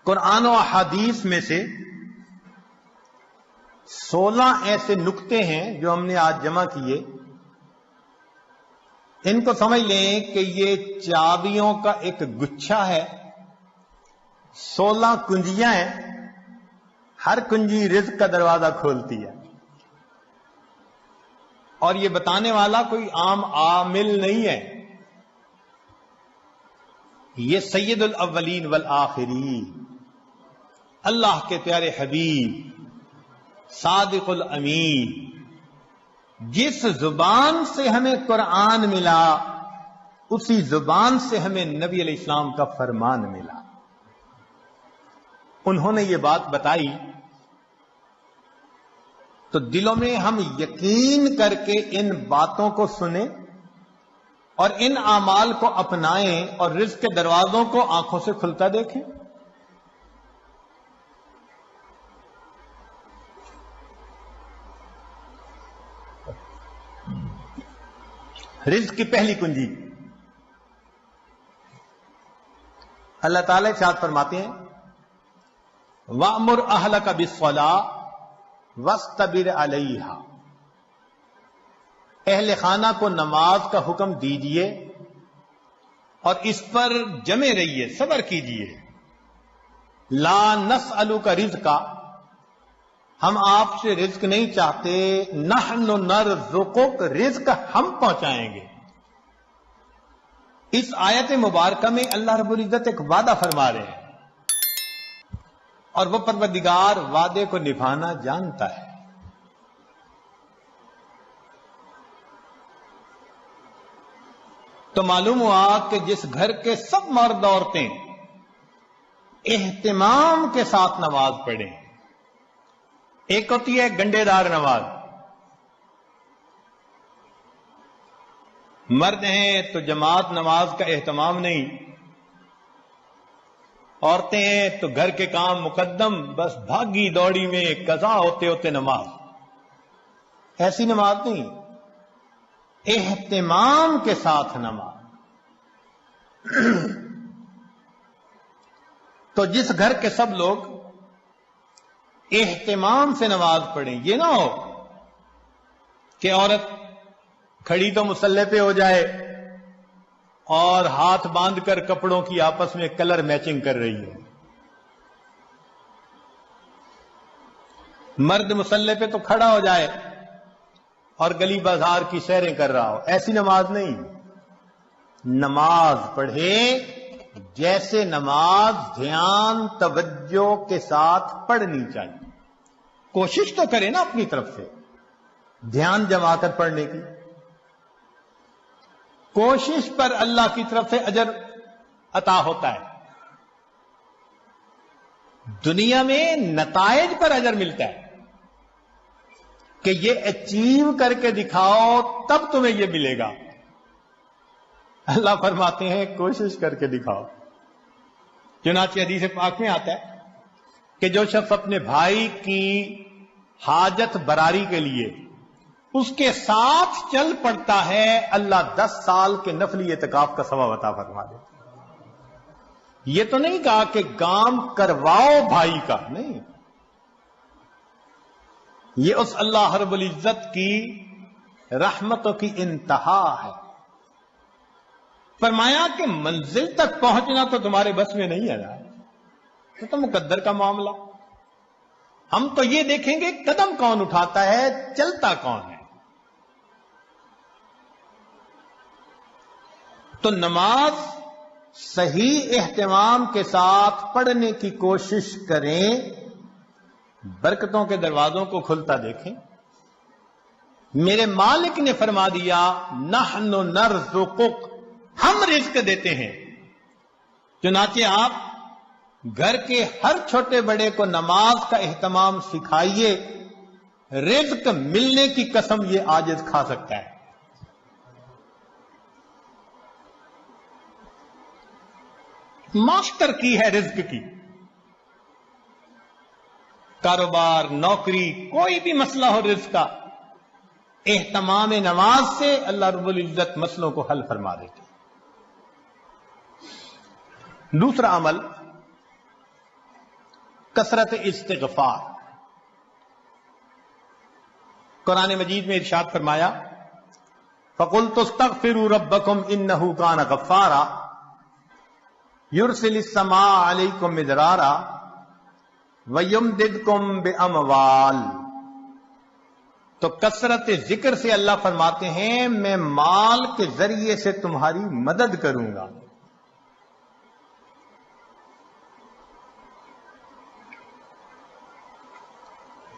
قرآن و احادیث میں سے 16 ایسے نکتے ہیں جو ہم نے آج جمع کیے. ان کو سمجھ لیں کہ یہ چابیوں کا ایک گچھا ہے. 16 کنجیاں ہیں، ہر کنجی رزق کا دروازہ کھولتی ہے. اور یہ بتانے والا کوئی عام عامل نہیں ہے، یہ سید الاولین والآخرین اللہ کے پیارے حبیب صادق الامین، جس زبان سے ہمیں قرآن ملا اسی زبان سے ہمیں نبی علیہ السلام کا فرمان ملا. انہوں نے یہ بات بتائی تو دلوں میں ہم یقین کر کے ان باتوں کو سنیں اور ان اعمال کو اپنائیں اور رزق کے دروازوں کو آنکھوں سے کھلتا دیکھیں. رزق کی پہلی کنجی اللہ تعالی ارشاد فرماتے ہیں وَأْمُرْ أَهْلَكَ بِالصَّلَاةِ وَاسْتَبِرْ عَلَيْهَا، اہل خانہ کو نماز کا حکم دیجئے اور اس پر جمے رہیے، صبر کیجئے. لا نسألک رزقا، ہم آپ سے رزق نہیں چاہتے، نحن نرزقک، رزق ہم پہنچائیں گے. اس آیت مبارکہ میں اللہ رب العزت ایک وعدہ فرما رہے ہیں اور وہ پروردگار وعدے کو نبھانا جانتا ہے. تو معلوم ہوا کہ جس گھر کے سب مرد عورتیں اہتمام کے ساتھ نماز پڑھیں، ایک ہوتی ہے گنڈے دار نماز، مرد ہیں تو جماعت نماز کا اہتمام نہیں، عورتیں ہیں تو گھر کے کام مقدم، بس بھاگی دوڑی میں قضا ہوتے ہوتے نماز. ایسی نماز نہیں، اہتمام کے ساتھ نماز. تو جس گھر کے سب لوگ اہتمام سے نماز پڑھیں، یہ نہ ہو کہ عورت کھڑی تو مصلی پہ ہو جائے اور ہاتھ باندھ کر کپڑوں کی آپس میں کلر میچنگ کر رہی ہو. مرد مصلی پہ تو کھڑا ہو جائے اور گلی بازار کی سیریں کر رہا ہو. ایسی نماز نہیں. نماز پڑھے جیسے نماز دھیان توجہ کے ساتھ پڑھنی چاہیے. کوشش تو کرے نا اپنی طرف سے دھیان جما کر پڑھنے کی. کوشش پر اللہ کی طرف سے اجر عطا ہوتا ہے. دنیا میں نتائج پر اجر ملتا ہے کہ یہ اچیو کر کے دکھاؤ تب تمہیں یہ ملے گا. اللہ فرماتے ہیں کوشش کر کے دکھاؤ. چنانچہ حدیث پاک میں آتا ہے کہ جو شخص اپنے بھائی کی حاجت براری کے لیے اس کے ساتھ چل پڑتا ہے، اللہ 10 سال کے نفلی اعتکاف کا ثواب عطا فرما دیتا ہے. یہ تو نہیں کہا کہ کام کرواؤ بھائی کا، نہیں، یہ اس اللہ رب العزت کی رحمتوں کی انتہا ہے. فرمایا کہ منزل تک پہنچنا تو تمہارے بس میں نہیں ہے نا، یہ تو مقدر کا معاملہ. ہم تو یہ دیکھیں گے قدم کون اٹھاتا ہے، چلتا کون ہے. تو نماز صحیح اہتمام کے ساتھ پڑھنے کی کوشش کریں، برکتوں کے دروازوں کو کھلتا دیکھیں. میرے مالک نے فرما دیا نحن نرزقک، ہم رزق دیتے ہیں. چنانچہ آپ گھر کے ہر چھوٹے بڑے کو نماز کا اہتمام سکھائیے، رزق ملنے کی قسم یہ عاجز کھا سکتا ہے. ماسٹر کی ہے رزق کی. کاروبار، نوکری، کوئی بھی مسئلہ ہو رزق کا، اہتمام نماز سے اللہ رب العزت مسئلوں کو حل فرما دیتے. دوسرا عمل کثرت استغفار. قرآن مجید میں ارشاد فرمایا فَقُلْتُ اسْتَغْفِرُوا رَبَّكُمْ إِنَّهُ كَانَ غَفَّارًا يُرْسِلِ السَّمَاءَ عَلَيْكُمْ مِدْرَارًا وَيُمْدِدْكُمْ بِأَمْوَالٍ. تو کثرت ذکر سے اللہ فرماتے ہیں میں مال کے ذریعے سے تمہاری مدد کروں گا.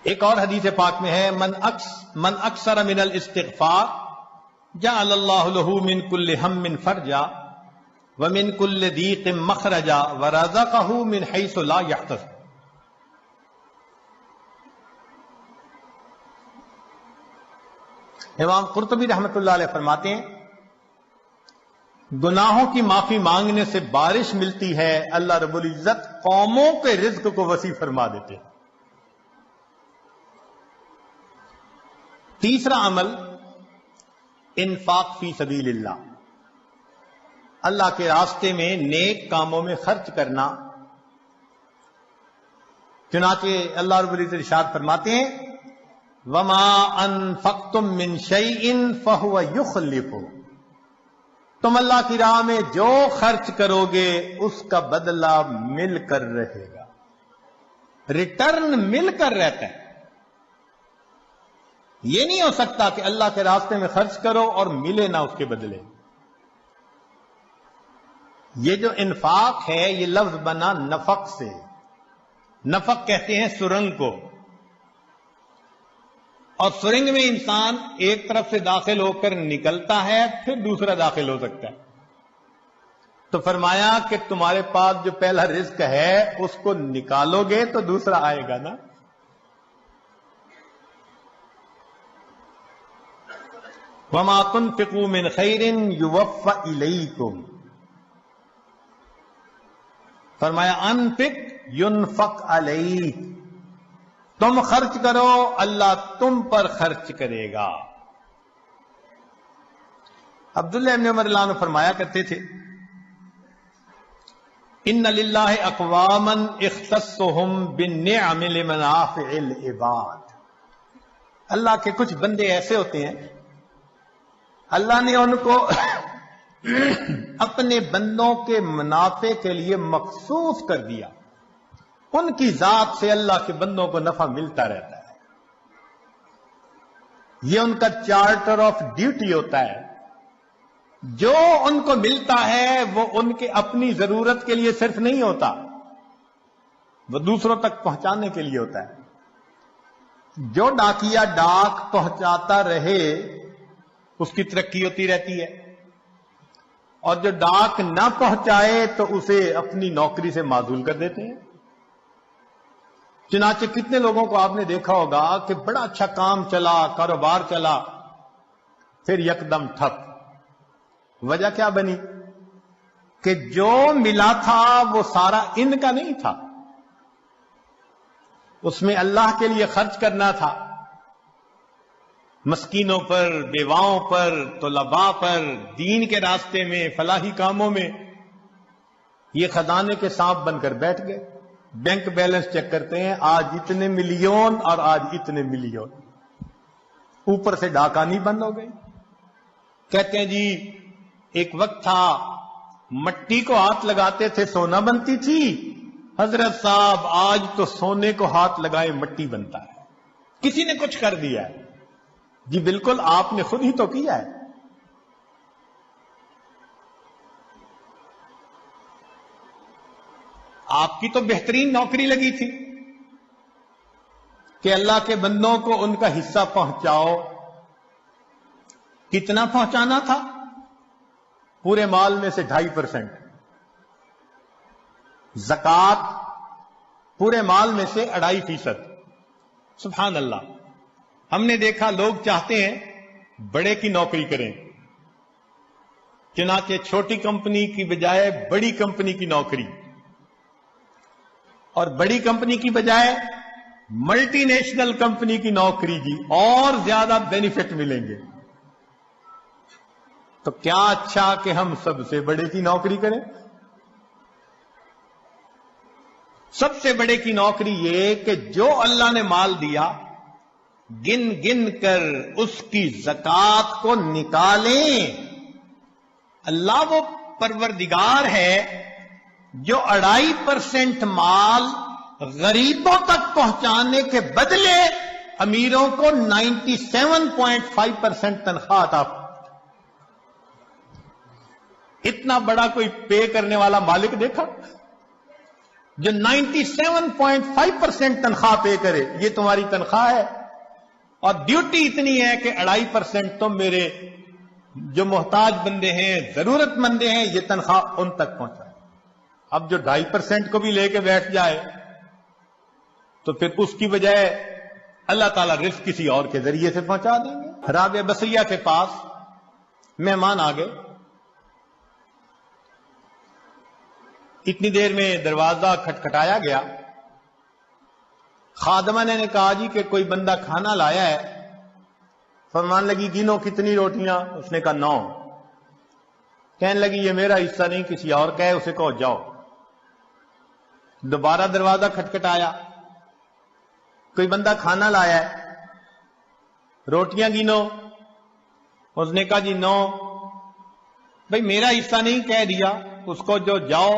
ایک اور حدیث پاک میں ہے من اکثر من الاستغفار جعل اللہ له من كل هم فرجا ومن كل ضيق مخرجا ورزقه من حيث لا يحتسب. امام قرطبی رحمۃ اللہ علیہ فرماتے ہیں گناہوں کی معافی مانگنے سے بارش ملتی ہے، اللہ رب العزت قوموں کے رزق کو وسیع فرما دیتے ہیں. تیسرا عمل انفاق فی سبیل اللہ، اللہ کے راستے میں نیک کاموں میں خرچ کرنا. چنانچہ اللہ رب العزت ارشاد فرماتے ہیں وَمَا أَنفَقْتُم مِّن شَيْءٍ فَهُوَ يُخْلِفُهُ. تم اللہ کی راہ میں جو خرچ کرو گے اس کا بدلہ مل کر رہے گا، ریٹرن مل کر رہتا ہے. یہ نہیں ہو سکتا کہ اللہ کے راستے میں خرچ کرو اور ملے نہ اس کے بدلے. یہ جو انفاق ہے یہ لفظ بنا نفق سے. نفق کہتے ہیں سرنگ کو، اور سرنگ میں انسان ایک طرف سے داخل ہو کر نکلتا ہے پھر دوسرا داخل ہو سکتا ہے. تو فرمایا کہ تمہارے پاس جو پہلا رزق ہے اس کو نکالو گے تو دوسرا آئے گا نا. وَمَا تُنْفِقُوا مِنْ خَيْرٍ يُوَفَّ إِلَيْكُمْ. فرمایا انفق ينفق علیک، تم خرچ کرو اللہ تم پر خرچ کرے گا. عبداللہ ابن عمر اللہ عنہ فرمایا کرتے تھے ان للہ اقواما اختصهم بالنعم لمنافع العباد. اللہ کے کچھ بندے ایسے ہوتے ہیں اللہ نے ان کو اپنے بندوں کے منافع کے لیے مخصوص کر دیا. ان کی ذات سے اللہ کے بندوں کو نفع ملتا رہتا ہے. یہ ان کا چارٹر آف ڈیوٹی ہوتا ہے. جو ان کو ملتا ہے وہ ان کے اپنی ضرورت کے لیے صرف نہیں ہوتا، وہ دوسروں تک پہنچانے کے لیے ہوتا ہے. جو ڈاکیا ڈاک پہنچاتا رہے اس کی ترقی ہوتی رہتی ہے، اور جو ڈاک نہ پہنچائے تو اسے اپنی نوکری سے معزول کر دیتے ہیں. چنانچہ کتنے لوگوں کو آپ نے دیکھا ہوگا کہ بڑا اچھا کام چلا، کاروبار چلا، پھر یکدم ٹھپ. وجہ کیا بنی کہ جو ملا تھا وہ سارا ان کا نہیں تھا، اس میں اللہ کے لیے خرچ کرنا تھا، مسکینوں پر، بیواؤں پر، طلباء پر، دین کے راستے میں، فلاحی کاموں میں. یہ خزانے کے سانپ بن کر بیٹھ گئے. بینک بیلنس چیک کرتے ہیں آج اتنے ملین اور آج اتنے ملین، اوپر سے ڈاکانی بند ہو گئی. کہتے ہیں جی ایک وقت تھا مٹی کو ہاتھ لگاتے تھے سونا بنتی تھی. حضرت صاحب آج تو سونے کو ہاتھ لگائے مٹی بنتا ہے. کسی نے کچھ کر دیا ہے؟ جی بالکل آپ نے خود ہی تو کیا ہے. آپ کی تو بہترین نوکری لگی تھی کہ اللہ کے بندوں کو ان کا حصہ پہنچاؤ. کتنا پہنچانا تھا؟ پورے مال میں سے 2.5%. زکات پورے مال میں سے 2.5%. سبحان اللہ. ہم نے دیکھا لوگ چاہتے ہیں بڑے کی نوکری کریں، چنانچہ چھوٹی کمپنی کی بجائے بڑی کمپنی کی نوکری، اور بڑی کمپنی کی بجائے ملٹی نیشنل کمپنی کی نوکری کی، اور زیادہ بینیفٹ ملیں گے. تو کیا اچھا کہ ہم سب سے بڑے کی نوکری کریں. سب سے بڑے کی نوکری یہ کہ جو اللہ نے مال دیا گن گن کر اس کی زکات کو نکالیں. اللہ وہ پروردگار ہے جو 2.5% مال غریبوں تک پہنچانے کے بدلے امیروں کو 97.5% تنخواہ عطا. اتنا بڑا کوئی پے کرنے والا مالک دیکھا جو 97.5% تنخواہ پے کرے؟ یہ تمہاری تنخواہ ہے اور ڈیوٹی اتنی ہے کہ 2.5% تم میرے جو محتاج بندے ہیں ضرورت مندے ہیں یہ تنخواہ ان تک پہنچائے. اب جو 2.5% کو بھی لے کے بیٹھ جائے تو پھر اس کی بجائے اللہ تعالیٰ رزق کسی اور کے ذریعے سے پہنچا دیں گے. رابعہ بصریہ کے پاس مہمان آ گئے. اتنی دیر میں دروازہ کھٹکھٹایا گیا. خادمہ نے کہا جی کہ کوئی بندہ کھانا لایا ہے. فرمان لگی گنو کتنی روٹیاں؟ اس نے کہا 9. کہنے لگی یہ میرا حصہ نہیں کسی اور کا ہے، اسے کہو جاؤ. دوبارہ دروازہ کھٹکھٹایا. کوئی بندہ کھانا لایا ہے، روٹیاں گنو. اس نے کہا جی 9. بھئی میرا حصہ نہیں کہہ دیا، اس کو جو جاؤ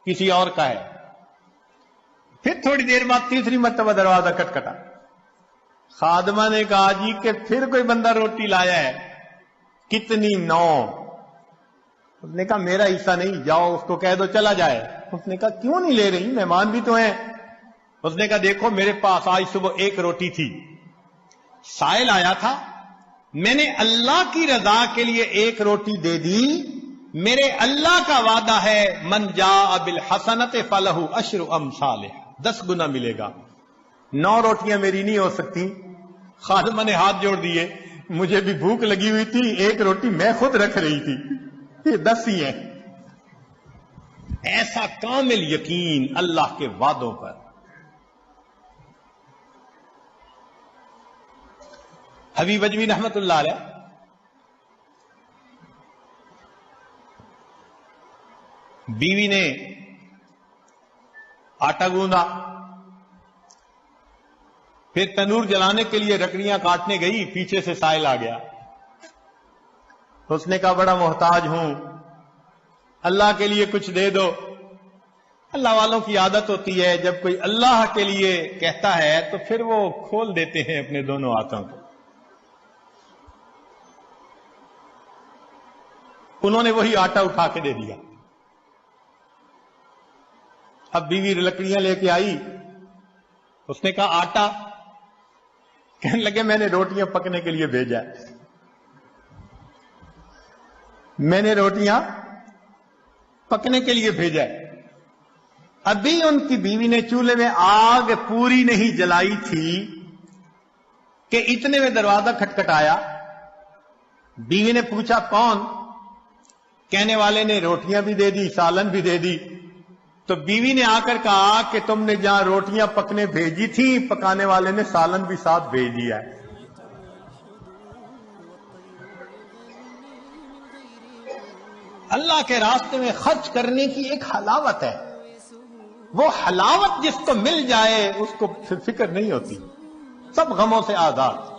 کسی اور کا ہے. پھر تھوڑی دیر بعد تیسری مرتبہ دروازہ کھٹکھٹا. خادمہ نے کہا جی کہ پھر کوئی بندہ روٹی لایا ہے، کتنی؟ 9. اس نے کہا میرا حصہ نہیں، جاؤ اس کو کہہ دو چلا جائے. اس نے کہا کیوں نہیں لے رہی، مہمان بھی تو ہیں. اس نے کہا دیکھو میرے پاس آج صبح 1 روٹی تھی، سائل آیا تھا، میں نے اللہ کی رضا کے لیے 1 روٹی دے دی. میرے اللہ کا وعدہ ہے من جاء بالحسنۃ فلہ عشر امثالھا، 10 گنا ملے گا. 9 روٹیاں میری نہیں ہو سکتی. خادمہ نے ہاتھ جوڑ دیے، مجھے بھی بھوک لگی ہوئی تھی، 1 روٹی میں خود رکھ رہی تھی، یہ 10 ہی ہیں. ایسا کامل یقین اللہ کے وعدوں پر. حبیب اجمی رحمت اللہ علیہ بیوی نے آٹا گوندا، پھر تنور جلانے کے لیے لکڑیاں کاٹنے گئی، پیچھے سے سائل آ گیا. اس نے کہا بڑا محتاج ہوں، اللہ کے لیے کچھ دے دو. اللہ والوں کی عادت ہوتی ہے جب کوئی اللہ کے لیے کہتا ہے تو پھر وہ کھول دیتے ہیں اپنے دونوں ہاتھوں کو. انہوں نے وہی آٹا اٹھا کے دے دیا. اب بیوی لکڑیاں لے کے آئی. اس نے کہا آٹا؟ کہنے لگے میں نے روٹیاں پکنے کے لیے بھیجا ہے، میں نے روٹیاں پکنے کے لیے بھیجا ہے. ابھی ان کی بیوی نے چولہے میں آگ پوری نہیں جلائی تھی کہ اتنے میں دروازہ کھٹکھٹایا. بیوی نے پوچھا کون؟ کہنے والے نے روٹیاں بھی دے دی، سالن بھی دے دی. تو بیوی نے آ کر کہا کہ تم نے جہاں روٹیاں پکنے بھیجی تھی پکانے والے نے سالن بھی ساتھ بھیج دیا ہے. اللہ کے راستے میں خرچ کرنے کی ایک حلاوت ہے، وہ حلاوت جس کو مل جائے اس کو پھر فکر نہیں ہوتی، سب غموں سے آزاد.